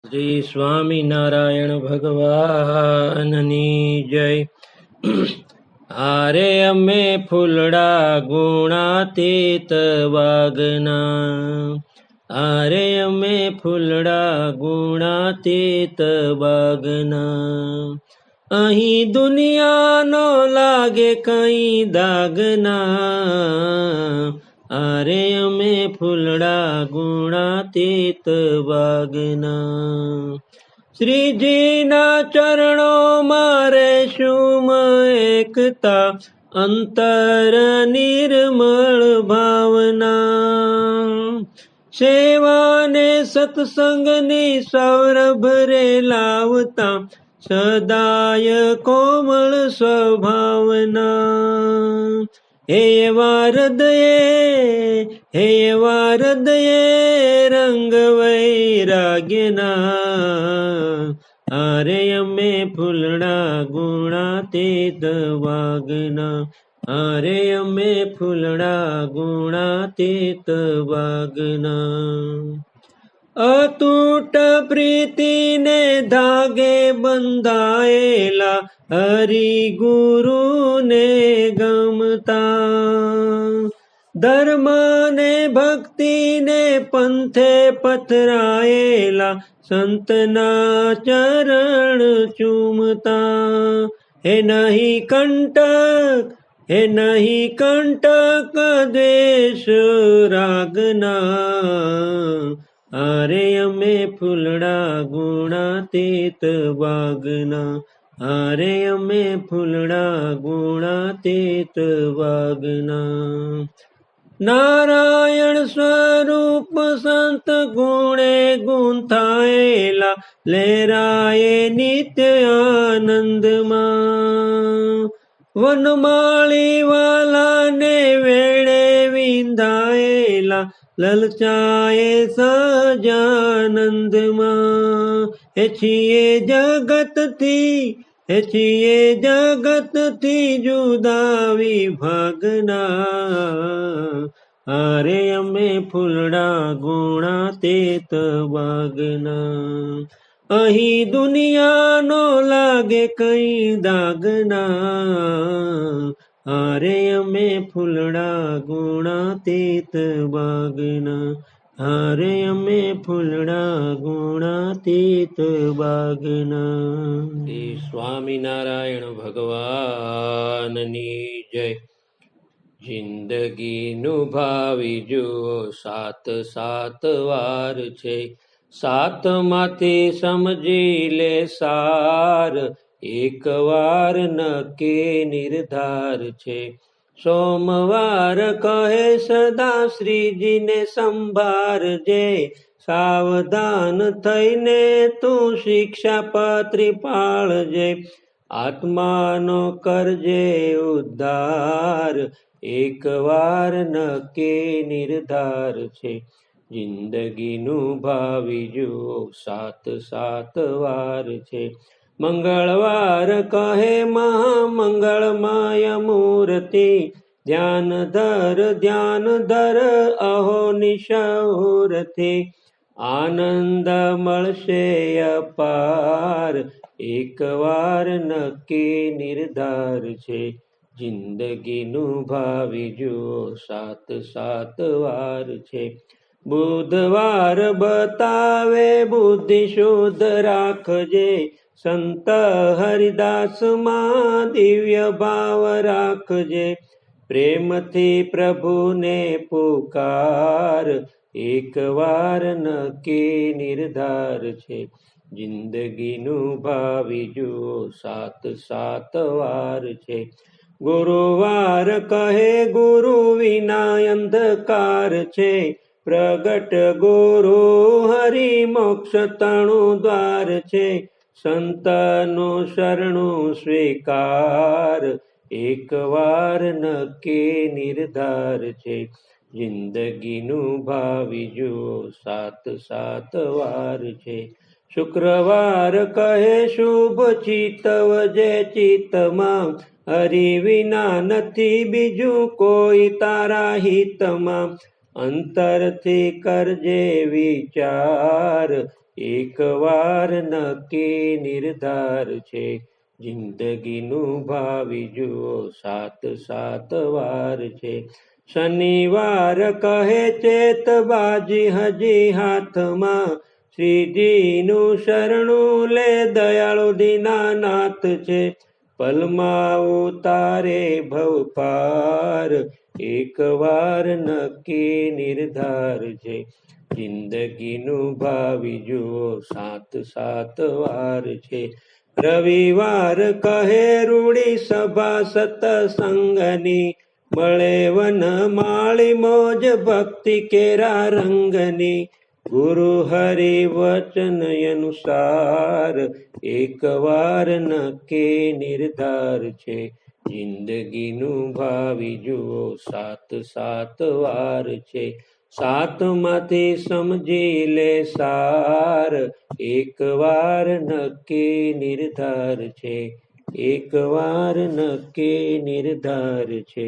શ્રી સ્વામિનારાયણ ભગવાનની જય. આરે અમે ફૂલડા ગુણાતીત વાગના, આરે અમે ફૂલડા ગુણાતીત વાગના. અહીં દુનિયાનો લાગે કઈ દાગના, આરે અમે ફૂલડા ગુણાતીત વાગના. શ્રીજીના ચરણો મારે શું એકતા, અંતર નિર્મળ ભાવના. સેવાને સત્સંગની સૌરભ રે લાવતા, સદાય કોમળ સ્વભાવના. હે એવા હૃદયે રંગ વૈરાગ્યના, આરે અમે ફૂલડા ગુણાતીત વાગના, આરે અમે ફૂલડા ગુણાતીત વાગના. અતૂટ પ્રીતિને ધાગે બંધાયેલા, હરિ ગુરુને ગમતા. ધર્મ ને ભક્તિને પંથે પથરાયેલા, સંતના ચરણ ચૂમતા. હે નહીં કંટક દ્વેષ રાગના, આરે અમે ફૂલડા ગુણાતીત વાગના, આરે અમે ફૂલડા ગુણાતીત વાગના. નારાયણ સ્વરૂપ સંત ગુણે ગુંથાયેલા, લહેરાએ નિત્ય આનંદમાં. વનમાળી વાલાને વેળે વિંધાયેલા, લલચાએ સજાનંદમાં. હે છીએ જગતથી જુદા વિભાગના, આરે અમે ફૂલડા ગુણાતીત વાગના. અહીં દુનિયાનો લાગે કઈ દાગના, આરે અમે ફૂલડા ગુણાતીત વાગના, આરે અમે ફૂલડા ગુણાતીત વાગના. શ્રી સ્વામિનારાયણ ભગવાનની જય. જિંદગીનું ભાવી જુઓ સાત વાર છે, સાતમાંથી સમજી લે સાર, એક વાર નક્કી નિર્ધાર છે. સોમવાર કહે સદા શ્રીજીને સંભાળજે, સાવધાન થઈને તું શિક્ષાપત્રી પાળજે. આત્માનો કરજે ઉદ્ધાર, એક વાર નક્કી નિર્ધાર છે. જિંદગીનું ભાવી જુઓ સાત વાર છે. મંગળવાર કહે મહામંગળમય મૂર્તિ, ધ્યાન ધર અહો નિશૌરથી. આનંદ મળશે અપાર, એક વાર નક્કી નિર્ધાર છે. જિંદગીનું ભાવી જુઓ સાત વાર છે. બુધવાર બતાવે બુદ્ધિ શુદ્ધ રાખજે, સંત હરિદાસમાં દિવ્ય ભાવ રાખજે. પ્રેમથી પ્રભુને પુકાર, એક વાર નક્કી નિર્ધાર છે. જિંદગીનું ભાવી જુઓ સાત વાર છે. ગુરુવાર કહે ગુરુ વિના અંધકાર છે, પ્રગટ ગુરુ હરિ મોક્ષ તણું દ્વાર છે. સંતનું શરણું સ્વીકાર, એક વાર નક્કી નિર્ધાર છે. જિંદગીનું ભાવી જુઓ સાત વાર છે. શુક્રવાર કહે શુભ ચિતવજે ચિત્તમાં, હરિ વિના નથી બીજું કોઈ તારા હિતમાં. અંતરથી કરજે વિચાર, એક વાર નક્કી નિર્ધાર છે. જિંદગીનું ભાવિ જુઓ 7 વાર છે. શનિવાર કહે ચેતબાજી હજી હાથમાં, શ્રીજીનું શરણું લે દયાળુ દીનાનાથ છે. પલમાં ઉતારે ભવ પાર, એક વાર નક્કી નિર્ધાર છે. જિંદગીનું ભાવિ જુઓ 7 વાર છે. રવિવાર કહે રૂડી સભા સતસંગની, મળે વનમાળી મોજ ભક્તિ કેરા રંગની. ગુરુ હરિ વચન અનુસાર, એક વાર નક્કી નિર્ધાર છે. જિંદગીનું ભાવિ જુઓ 7 વાર છે. 7માંથી સમજી લે સાર, એક વાર નક્કી નિર્ધાર છે. એક વાર નક્કી નિર્ધાર છે.